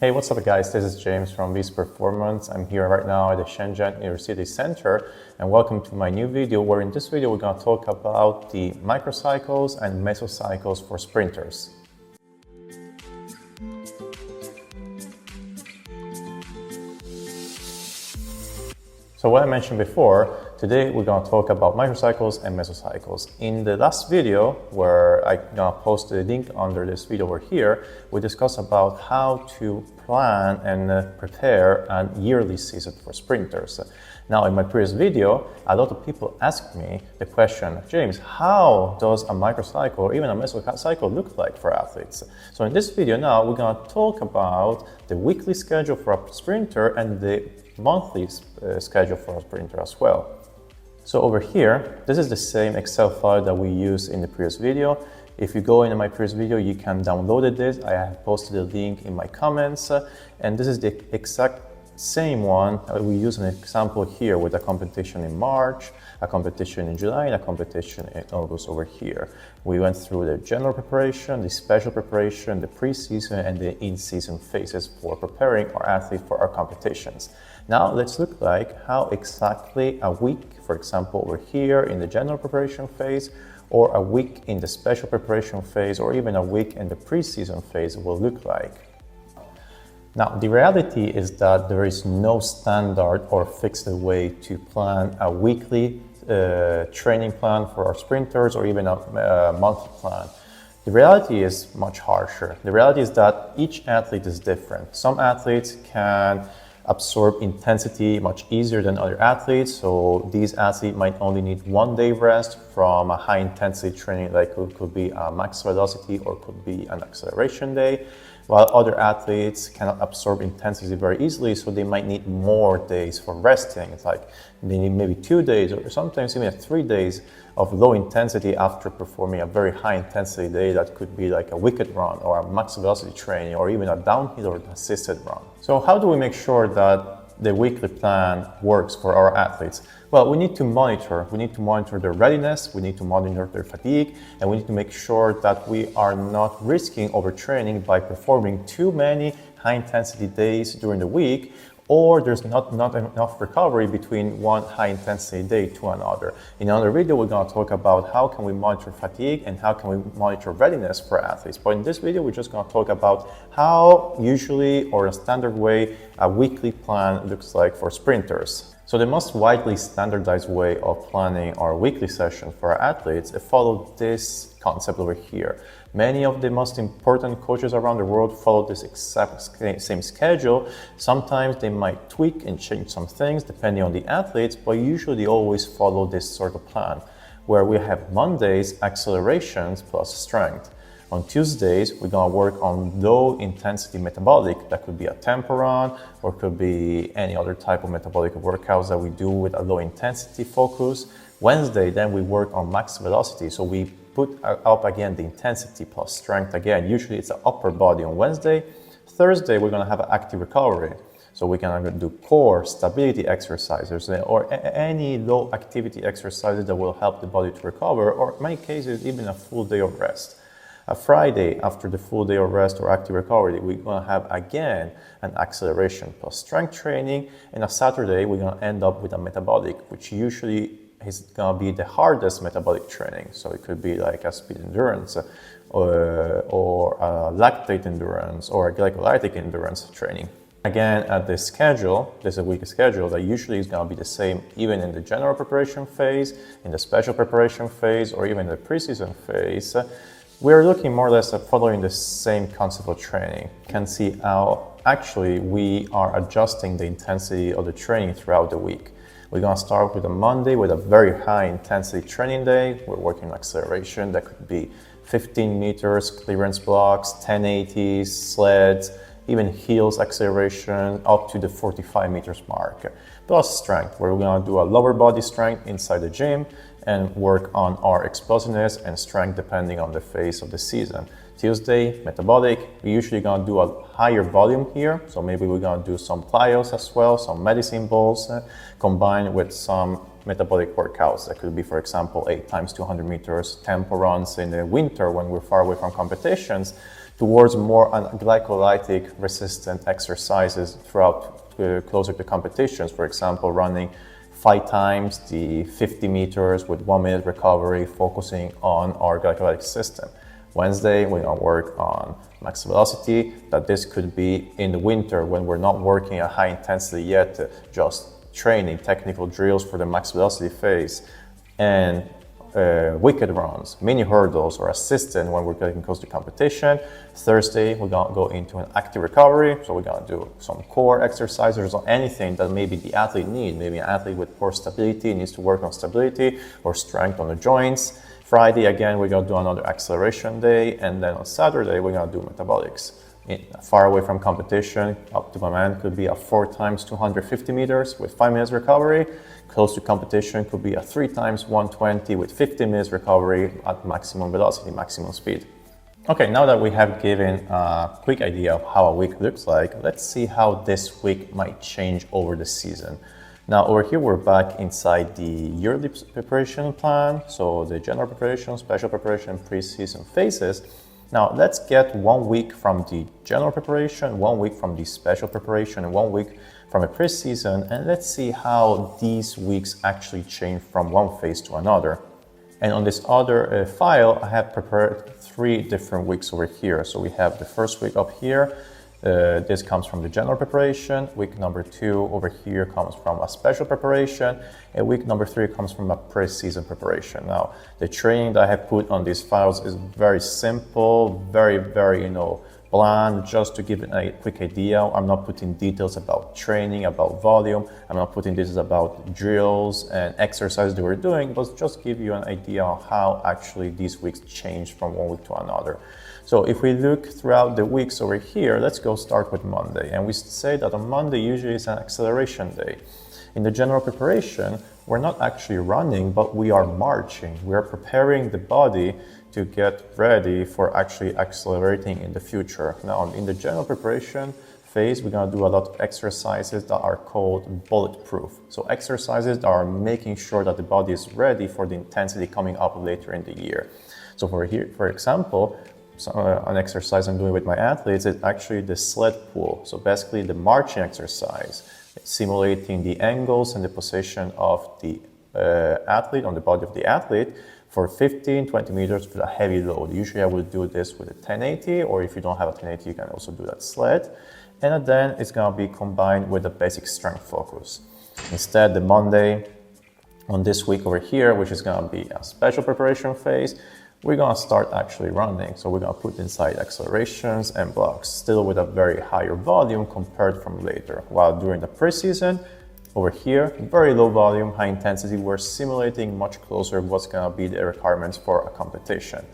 Hey, what's up guys? This is James from Beast Performance. I'm here right now at the Shenzhen University Center and welcome to my new video where in this video we're going to talk about the microcycles and mesocycles for sprinters. So what I mentioned before, today we're going to talk about microcycles and mesocycles. In the last video, where I'm going to post the link under this video over here, we discussed about how to plan and prepare a yearly season for sprinters. Now, in my previous video, a lot of people asked me the question, James, how does a microcycle or even a mesocycle look like for athletes? So in this video now, we're going to talk about the weekly schedule for a sprinter and the monthly schedule for a sprinter as well. So over here, this is the same Excel file that we used in the previous video. If you go into my previous video, you can download this. I have posted a link in my comments, and this is the exact same one. We use an example here with a competition in March, a competition in July, and a competition in August over here. We went through the general preparation, the special preparation, the pre-season, and the in-season phases for preparing our athletes for our competitions. Now let's look like how exactly a week, for example, over here in the general preparation phase, or a week in the special preparation phase, or even a week in the pre-season phase will look like. Now, the reality is that there is no standard or fixed way to plan a weekly training plan for our sprinters or even a monthly plan. The reality is much harsher. The reality is that each athlete is different. Some athletes can absorb intensity much easier than other athletes. So these athletes might only need 1 day rest from a high intensity training, like it could be a max velocity or could be an acceleration day, while other athletes cannot absorb intensity very easily. So they might need more days for resting. It's like they need maybe 2 days or sometimes even 3 days of low intensity after performing a very high intensity day that could be like a wicked run or a max velocity training or even a downhill or assisted run. So how do we make sure that the weekly plan works for our athletes? Well, we need to monitor. We need to monitor their readiness, we need to monitor their fatigue, and we need to make sure that we are not risking overtraining by performing too many high intensity days during the week, or there's not enough recovery between one high intensity day to another. In another video, we're going to talk about how can we monitor fatigue and how can we monitor readiness for athletes. But in this video, we're just going to talk about how usually or a standard way a weekly plan looks like for sprinters. So the most widely standardized way of planning our weekly session for our athletes follow this concept over here. Many of the most important coaches around the world follow this exact same schedule. Sometimes they might tweak and change some things depending on the athletes, but usually they always follow this sort of plan, where we have Mondays, accelerations plus strength. On Tuesdays, we're going to work on low intensity metabolic. That could be a tempo run or could be any other type of metabolic workouts that we do with a low intensity focus. Wednesday, then we work on max velocity. So we put up again the intensity plus strength again. Usually it's an upper body on Wednesday. Thursday, we're going to have an active recovery. So we can either do core stability exercises or any low activity exercises that will help the body to recover, or in many cases, even a full day of rest. A Friday, after the full day of rest or active recovery, we're going to have again an acceleration plus strength training. And a Saturday, we're going to end up with a metabolic, which usually is going to be the hardest metabolic training. So it could be like a speed endurance or a lactate endurance or a glycolytic endurance training. Again, at this schedule, there's a weekly schedule that usually is going to be the same even in the general preparation phase, in the special preparation phase, or even the preseason phase. We're looking more or less at following the same concept of training. You can see how actually we are adjusting the intensity of the training throughout the week. We're going to start with a Monday with a very high intensity training day. We're working on acceleration. That could be 15 meters, clearance blocks, 1080s, sleds, even heels acceleration up to the 45 meters mark. Plus strength, where we're going to do a lower body strength inside the gym and work on our explosiveness and strength depending on the phase of the season. Tuesday, metabolic, we're usually going to do a higher volume here. So maybe we're going to do some plyos as well, some medicine balls combined with some metabolic workouts. That could be, for example, 8 times 200 meters tempo runs in the winter when we're far away from competitions towards more glycolytic resistant exercises throughout closer to competitions. For example, running 5 times the 50 meters with 1 minute recovery, focusing on our glycolytic system. Wednesday, we're gonna work on max velocity, that this could be in the winter when we're not working at high intensity yet, just training technical drills for the max velocity phase, and wicked runs, mini hurdles, or assistant when we're getting close to competition. Thursday, we're gonna go into an active recovery. So we're gonna do some core exercises or anything that maybe the athlete needs. Maybe an athlete with poor stability needs to work on stability or strength on the joints. Friday, again, we're gonna do another acceleration day. And then on Saturday, we're gonna do metabolics. Far away from competition, optimum end could be a 4 times 250 meters with 5 minutes recovery. Close to competition could be a 3 times 120 with 15 minutes recovery at maximum velocity, maximum speed. Okay, now that we have given a quick idea of how a week looks like, let's see how this week might change over the season. Now over here, we're back inside the yearly preparation plan. So the general preparation, special preparation, pre-season phases. Now let's get 1 week from the general preparation, 1 week from the special preparation, and 1 week from a pre-season, and let's see how these weeks actually change from one phase to another. And on this other file, I have prepared 3 different weeks over here. So we have the first week up here. This comes from the general preparation. Week number 2 over here comes from a special preparation, and week number 3 comes from a pre-season preparation. Now, the training that I have put on these files is very simple, very, bland, just to give a quick idea. I'm not putting details about training, about volume. I'm not putting details about drills and exercises that we're doing, but just give you an idea of how actually these weeks change from one week to another. So if we look throughout the weeks over here, let's go start with Monday. And we say that on Monday usually is an acceleration day. In the general preparation, we're not actually running, but we are marching. We are preparing the body to get ready for actually accelerating in the future. Now, in the general preparation phase, we're gonna do a lot of exercises that are called bulletproof. So exercises that are making sure that the body is ready for the intensity coming up later in the year. So for example, an exercise I'm doing with my athletes is actually the sled pull. So basically the marching exercise, simulating the angles and the position of the athlete on the body of the athlete for 15-20 meters with a heavy load. Usually I will do this with a 1080, or if you don't have a 1080, you can also do that sled. And then it's gonna be combined with a basic strength focus. Instead, the Monday on this week over here, which is gonna be a special preparation phase, we're gonna start actually running. So we're gonna put inside accelerations and blocks, still with a very higher volume compared from later. While during the preseason, over here, very low volume, high intensity, we're simulating much closer what's gonna be the requirements for a competition.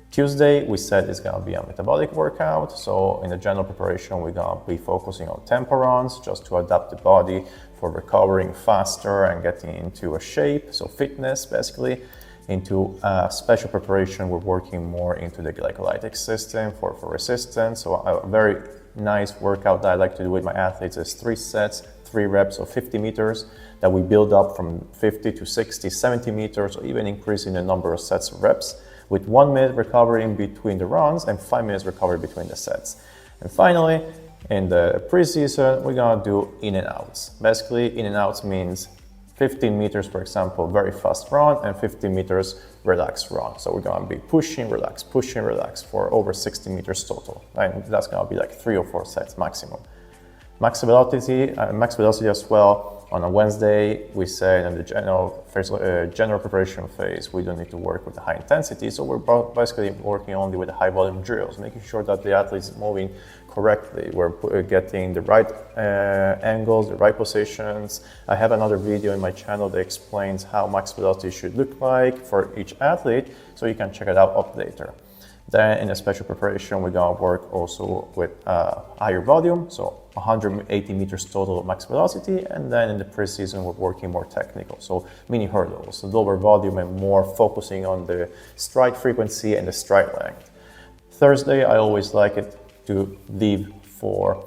Tuesday, we said it's gonna be a metabolic workout. So in the general preparation, we're gonna be focusing on tempo runs just to adapt the body for recovering faster and getting into a shape. So fitness, basically. Into special preparation, we're working more into the glycolytic system for resistance. So a very nice workout that I like to do with my athletes is 3 sets, 3 reps of 50 meters that we build up from 50 to 60, 70 meters, or even increasing the number of sets of reps with 1 minute recovery in between the runs and 5 minutes recovery between the sets. And finally, in the preseason, we're gonna do in and outs. Basically, in and outs means 15 meters, for example, very fast run, and 15 meters relaxed run. So we're gonna be pushing, relax for over 60 meters total. And that's gonna be like 3 or 4 sets maximum. Max velocity as well. On a Wednesday, we say in the general preparation phase, we don't need to work with the high intensity. So we're basically working only with the high volume drills, making sure that the athlete is moving correctly. We're getting the right angles, the right positions. I have another video in my channel that explains how max velocity should look like for each athlete, so you can check it out up later. Then in a special preparation, we're gonna work also with higher volume, so 180 meters total of max velocity. And then in the preseason, we're working more technical, so mini hurdles, lower volume and more focusing on the stride frequency and the stride length. Thursday, I always like it to leave for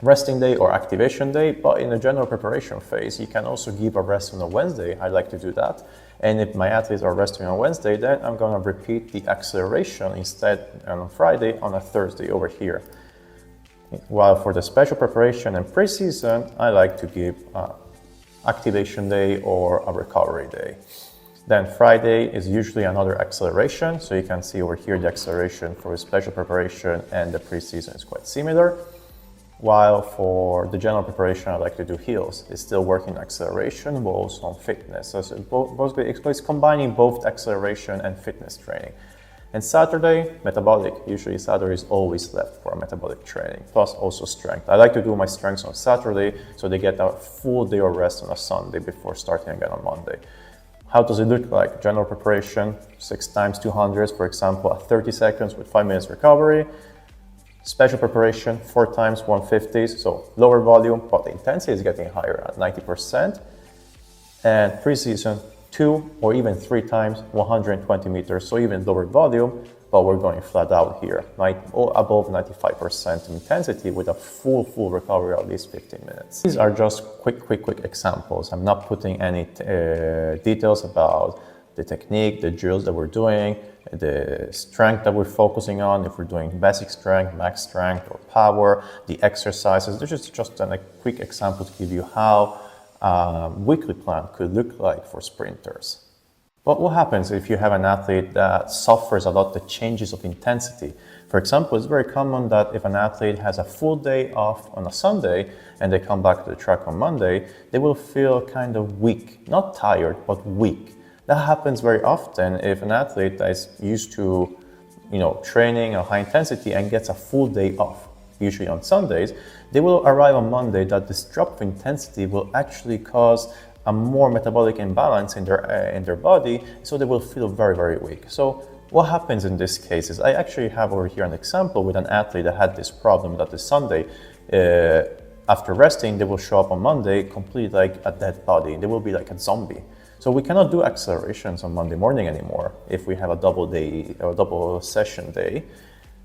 resting day or activation day, but in the general preparation phase, you can also give a rest on a Wednesday. I like to do that. And if my athletes are resting on Wednesday, then I'm going to repeat the acceleration instead on Friday on a Thursday over here. While for the special preparation and preseason, I like to give activation day or a recovery day. Then Friday is usually another acceleration. So you can see over here the acceleration for the special preparation and the preseason is quite similar. While for the general preparation, I like to do heels. It's still working acceleration, but also on fitness. So it's combining both acceleration and fitness training. And Saturday, metabolic. Usually Saturday is always left for metabolic training, plus also strength. I like to do my strengths on Saturday, so they get a full day of rest on a Sunday before starting again on Monday. How does it look like? General preparation, 6 times 200s, for example, at 30 seconds with 5 minutes recovery. Special preparation, 4 times 150s, so lower volume, but the intensity is getting higher at 90%. And preseason, 2 or even 3 times 120 meters, so even lower volume, but we're going flat out here, above 95% intensity with a full recovery of at least 15 minutes. These are just quick examples. I'm not putting any details about the technique, the drills that we're doing, the strength that we're focusing on, if we're doing basic strength, max strength, or power, the exercises. This is just a quick example to give you how a weekly plan could look like for sprinters. But what happens if you have an athlete that suffers a lot the changes of intensity? For example, it's very common that if an athlete has a full day off on a Sunday and they come back to the track on Monday, they will feel kind of weak, not tired, but weak. That happens very often if an athlete is used to, training at high intensity and gets a full day off, usually on Sundays. They will arrive on Monday that this drop of intensity will actually cause a more metabolic imbalance in their body, so they will feel very weak. So what happens in this case is I actually have over here an example with an athlete that had this problem that this Sunday, after resting, they will show up on Monday completely like a dead body. They will be like a zombie. So we cannot do accelerations on Monday morning anymore if we have a double day or double session day.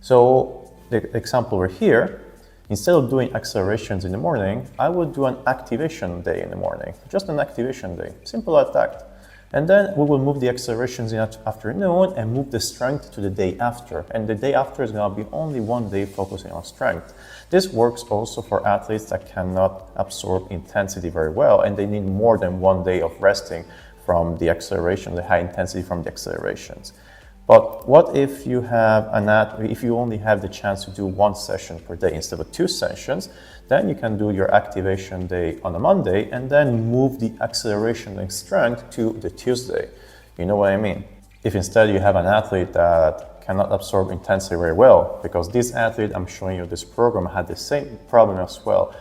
So the example over here, instead of doing accelerations in the morning, I would do an activation day in the morning, just an activation day, simple as that. And then we will move the accelerations in the afternoon and move the strength to the day after. And the day after is going to be only one day focusing on strength. This works also for athletes that cannot absorb intensity very well and they need more than one day of resting from the acceleration, the high intensity from the accelerations. But what if you have if you only have the chance to do 1 session per day instead of 2 sessions, then you can do your activation day on a Monday and then move the acceleration and strength to the Tuesday. You know what I mean? If instead you have an athlete that cannot absorb intensity very well, because this athlete I'm showing you this program had the same problem as well,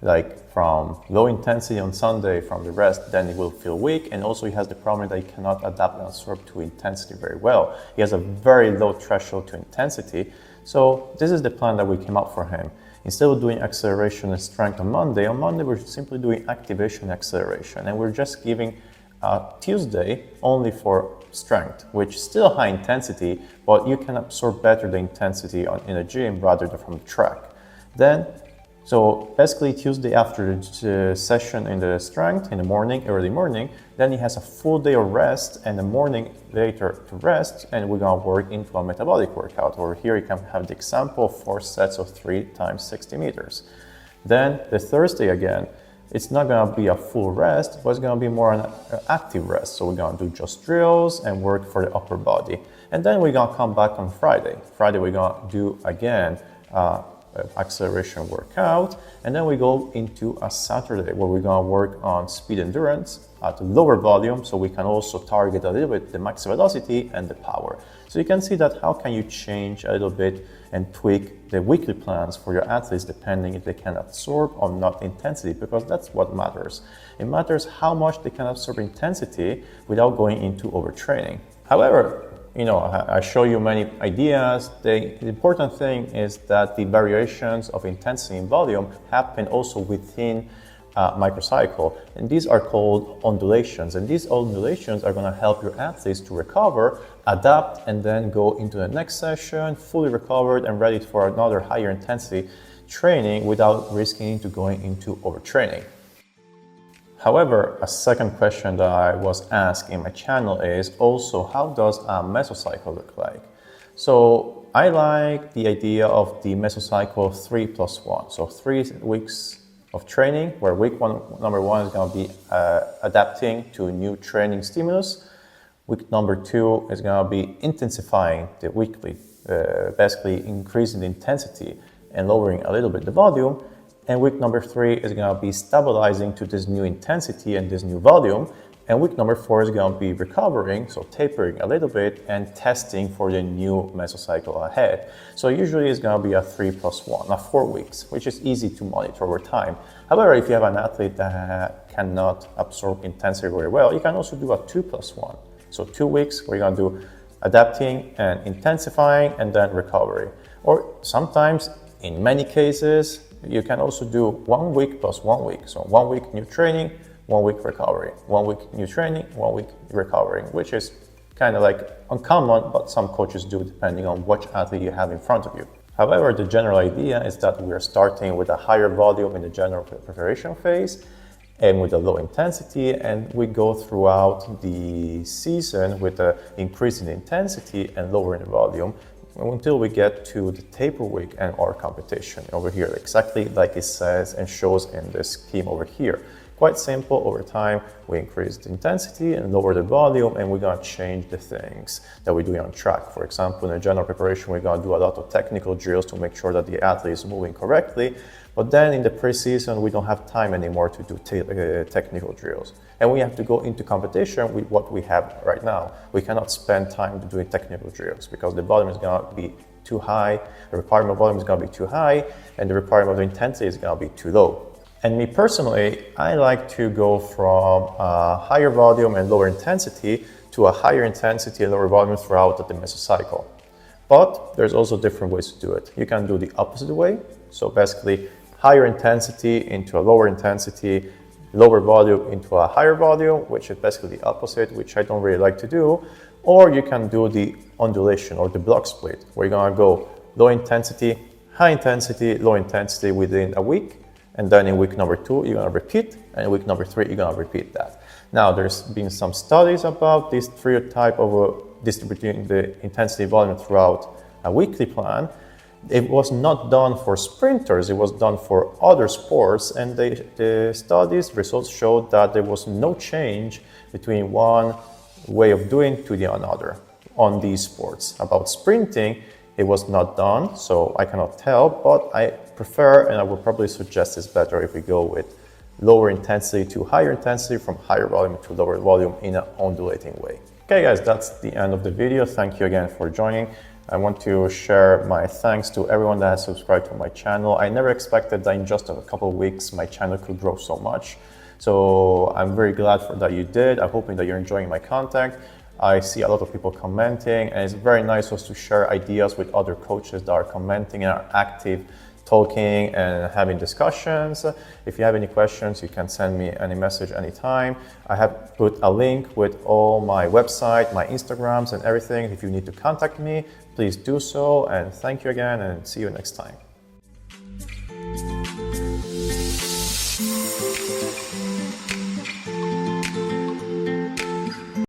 like from low intensity on Sunday from the rest, then he will feel weak, and also he has the problem that he cannot adapt and absorb to intensity very well. He has a very low threshold to intensity. So this is the plan that we came up for him. Instead of doing acceleration and strength on Monday we're simply doing activation and acceleration, and we're just giving Tuesday only for strength, which is still high intensity, but you can absorb better the intensity in a gym rather than from the track. So basically Tuesday after the session in the strength, in the morning, early morning, then he has a full day of rest and the morning later to rest, and we're gonna work into a metabolic workout. Over here you can have the example of 4 sets of 3 times 60 meters. Then the Thursday again, it's not gonna be a full rest, but it's gonna be more an active rest. So we're gonna do just drills and work for the upper body. And then we're gonna come back on Friday. Friday we're gonna do again acceleration workout, and then we go into a Saturday where we're going to work on speed endurance at lower volume, so we can also target a little bit the max velocity and the power. So you can see that how can you change a little bit and tweak the weekly plans for your athletes depending if they can absorb or not intensity, because that's what matters. It matters how much they can absorb intensity without going into overtraining. However, I show you many ideas. The important thing is that the variations of intensity and volume happen also within microcycle, and these are called undulations, and these undulations are going to help your athletes to recover, adapt, and then go into the next session fully recovered and ready for another higher intensity. training without risking into going into overtraining. However, a second question that I was asked in my channel is also, how does a mesocycle look like? So I like the idea of the mesocycle 3+1. So 3 weeks of training, where number one is going to be adapting to new training stimulus. Week number 2 is going to be intensifying the weekly, basically increasing the intensity and lowering a little bit the volume. And week number 3 is going to be stabilizing to this new intensity and this new volume. And week number 4 is going to be recovering, so tapering a little bit and testing for the new mesocycle ahead. So usually it's going to be a 3+1, 4 weeks, which is easy to monitor over time. However, if you have an athlete that cannot absorb intensity very well, you can also do a 2+1. So 2 weeks where you're going to do adapting and intensifying and then recovery. Or sometimes, in many cases, you can also do 1 week plus 1 week. So 1 week new training, 1 week recovery, 1 week new training, 1 week recovering, which is kind of like uncommon, but some coaches do depending on which athlete you have in front of you. However, the general idea is that we are starting with a higher volume in the general preparation phase and with a low intensity, and we go throughout the season with an increase in intensity and lowering the volume until we get to the taper week and our competition over here, exactly like it says and shows in this scheme over here. Quite simple. Over time, we increase the intensity and lower the volume, and we're going to change the things that we do on track. For example, in the general preparation, we're going to do a lot of technical drills to make sure that the athlete is moving correctly. But then in the preseason, we don't have time anymore to do technical drills. And we have to go into competition with what we have right now. We cannot spend time doing technical drills because the volume is going to be too high, the requirement volume is going to be too high, and the requirement of intensity is going to be too low. And me personally, I like to go from a higher volume and lower intensity to a higher intensity and lower volume throughout the mesocycle. But there's also different ways to do it. You can do the opposite way. So basically, higher intensity into a lower intensity, lower volume into a higher volume, which is basically the opposite, which I don't really like to do. Or you can do the undulation or the block split, where you're going to go low intensity, low intensity within a week. And then in week number 2, you're going to repeat. And in week number 3, you're going to repeat that. Now, there's been some studies about this type of distributing the intensity volume throughout a weekly plan. It was not done for sprinters, it was done for other sports. And the studies results showed that there was no change between one way of doing to the another on these sports. About sprinting, it was not done, so I cannot tell, but I prefer, and I would probably suggest it's better if we go with lower intensity to higher intensity, from higher volume to lower volume in an undulating way. Okay guys, that's the end of the video. Thank you again for joining. I want to share my thanks to everyone that has subscribed to my channel. I never expected that in just a couple of weeks my channel could grow so much. So I'm very glad that you did. I'm hoping that you're enjoying my content. I see a lot of people commenting, and it's very nice also to share ideas with other coaches that are commenting and are active, talking and having discussions. If you have any questions, you can send me any message anytime. I have put a link with all my website, my Instagrams and everything. If you need to contact me, please do so. And thank you again, and see you next time.